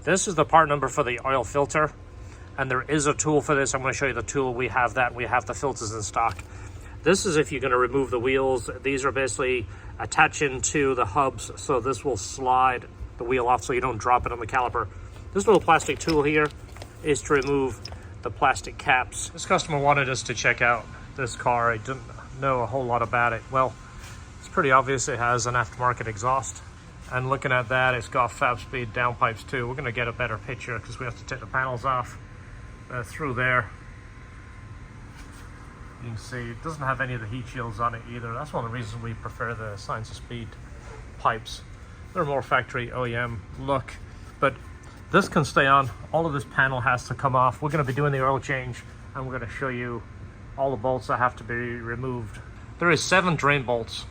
This is the part number for the oil filter, and there is a tool for this. I'm going to show you the tool. We have that. We have the filters in stock. This is if you're going to remove the wheels. These are basically attaching to the hubs, so this will slide the wheel off so you don't drop it on the caliper. This little plastic tool here is to remove the plastic caps. This customer wanted us to check out this car. I didn't know a whole lot about it. Well, it's pretty obvious it has an aftermarket exhaust. And looking at that, it's got fab speed downpipes too. We're going to get a better picture because we have to take the panels off through there. You can see it doesn't have any of the heat shields on it either. That's one of the reasons we prefer the Science of Speed pipes. They're more factory OEM look, but this can stay on. All of this panel has to come off. We're going to be doing the oil change, and we're going to show you all the bolts that have to be removed. There is 7 drain bolts.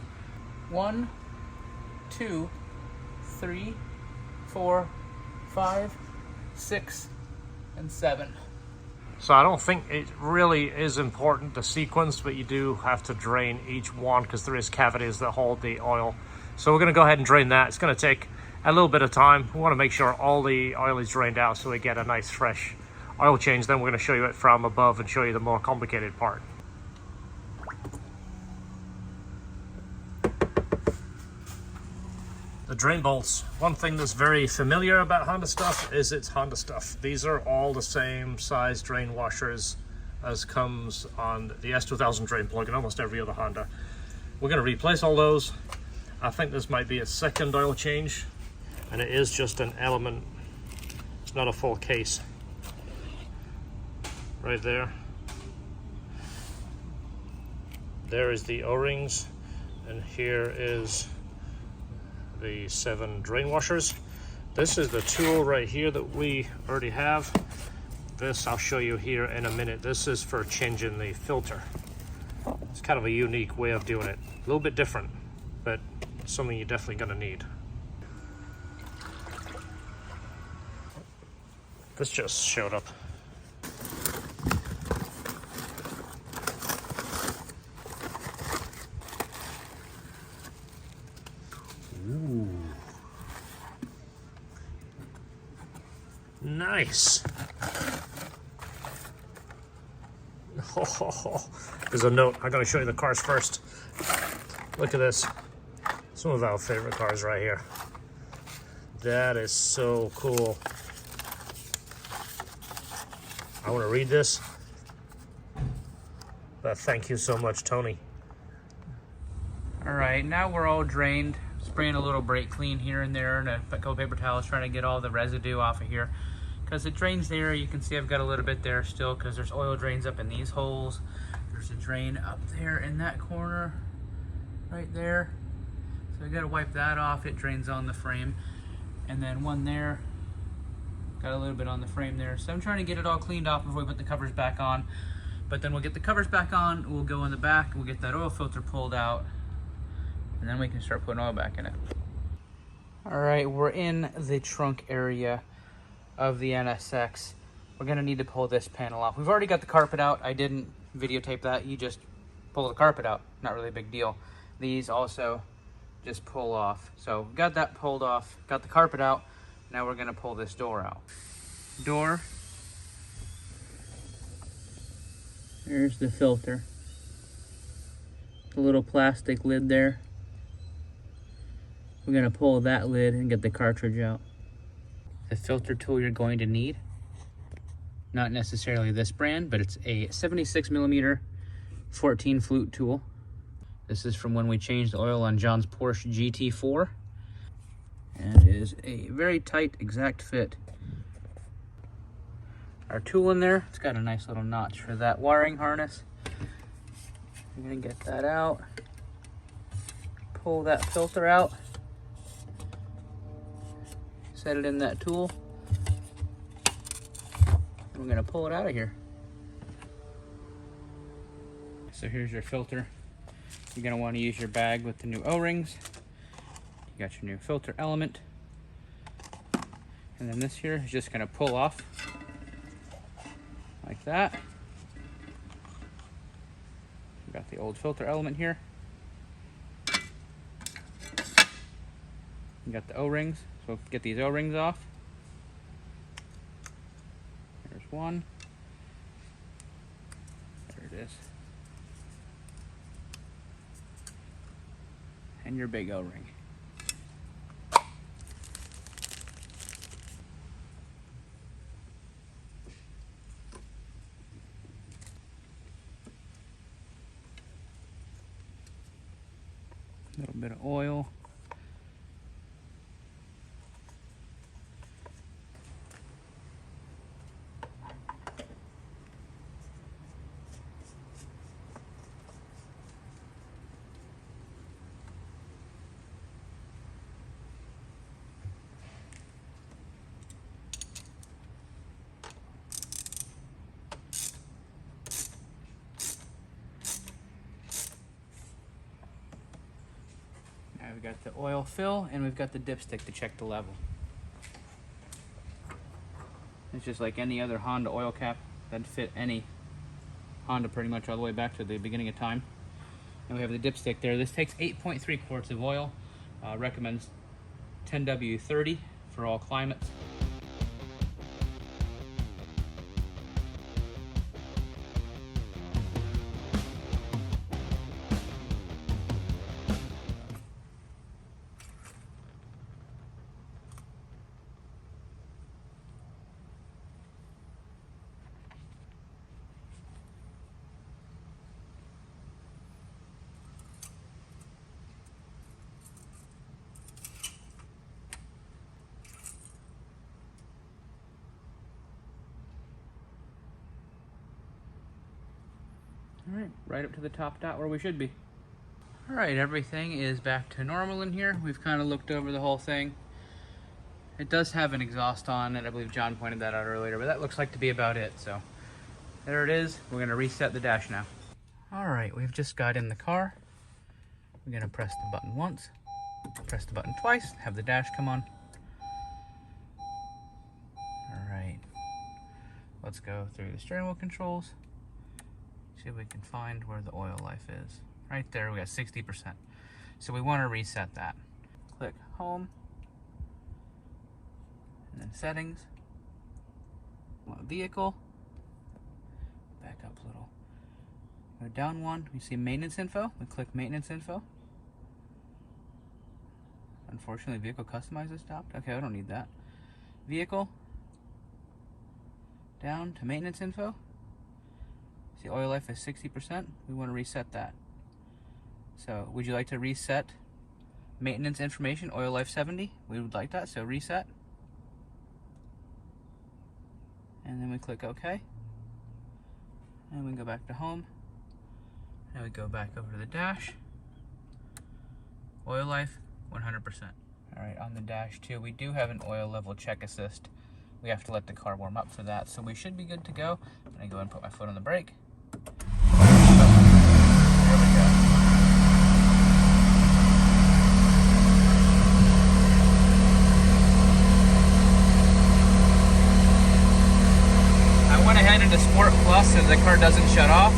1, 2, 3, 4, 5, 6, and 7. So I don't think it really is important to sequence, but you do have to drain each one because there is cavities that hold the oil. So we're going to go ahead and drain that. It's going to take a little bit of time. We want to make sure all the oil is drained out so we get a nice fresh oil change. Then we're going to show you it from above and show you the more complicated part. The drain bolts. One thing that's very familiar about Honda stuff is it's Honda stuff. These are all the same size drain washers as comes on the S2000 drain plug and almost every other Honda. We're going to replace all those. I think this might be a second oil change, and it is just an element. It's not a full case. Right there. There is the O-rings, and here is the 7 drain washers. This is the tool right here that we already have. This I'll show you here in a minute. This is for changing the filter. It's kind of a unique way of doing it. A little bit different, but something you're definitely going to need. This just showed up. Ooh. Nice. Oh, there's a note. I'm going to show you the cars first. Look at this. Some of our favorite cars right here. That is so cool. I want to read this, but thank you so much, Tony. All right, now we're all drained. Spraying a little brake clean here and there and a couple paper towels trying to get all the residue off of here. Because it drains there, you can see I've got a little bit there still because there's oil drains up in these holes. There's a drain up there in that corner, right there. So I gotta wipe that off. It drains on the frame. And then one there, got a little bit on the frame there. So I'm trying to get it all cleaned off before we put the covers back on. But then we'll get the covers back on, we'll go in the back, we'll get that oil filter pulled out, and then we can start putting oil back in it. All right, we're in the trunk area of the NSX. We're gonna need to pull this panel off. We've already got the carpet out. I didn't videotape that. You just pull the carpet out. Not really a big deal. These also just pull off. So got that pulled off, got the carpet out. Now we're gonna pull this door out. Door. There's the filter. The little plastic lid there. We're gonna pull that lid and get the cartridge out. The filter tool you're going to need, not necessarily this brand, but it's a 76mm 14 flute tool. This is from when we changed the oil on John's Porsche GT4, and is a very tight, exact fit. Our tool in there, it's got a nice little notch for that wiring harness. I'm gonna get that out, pull that filter out, set it in that tool. We're gonna pull it out of here. So here's your filter. You're gonna wanna use your bag with the new O-rings. You got your new filter element. And then this here is just gonna pull off like that. We got the old filter element here. You got the O-rings, so get these O-rings off. one. There it is. And your big O-ring. A little bit of oil. Now we've got the oil fill and we've got the dipstick to check the level. It's just like any other Honda oil cap that'd fit any Honda pretty much all the way back to the beginning of time. And we have the dipstick there. This takes 8.3 quarts of oil. Recommends 10W30 for all climates. Alright, right up to the top dot where we should be. Alright, everything is back to normal in here. We've kind of looked over the whole thing. It does have an exhaust on it. I believe John pointed that out earlier, but that looks like to be about it. So there it is. We're going to reset the dash now. Alright, we've just got in the car. We're going to press the button once, press the button twice, have the dash come on. Alright, let's go through the steering wheel controls. See if we can find where the oil life is. Right there, we got 60%. So we want to reset that. Click home, and then settings. Want vehicle. Back up a little. Go down one, we see maintenance info. We click maintenance info. Unfortunately, vehicle customizer stopped. Okay, I don't need that. Vehicle. Down to maintenance info. See, oil life is 60%. We want to reset that. So, would you like to reset maintenance information, oil life 70? We would like that, so reset. And then we click OK. And we go back to home. Now we go back over to the dash. Oil life, 100%. Alright, on the dash too, we do have an oil level check assist. We have to let the car warm up for that, so we should be good to go. I'm going to go ahead and put my foot on the brake. There we go. I went ahead into Sport Plus so the car doesn't shut off.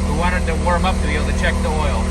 We wanted to warm up to be able to check the oil.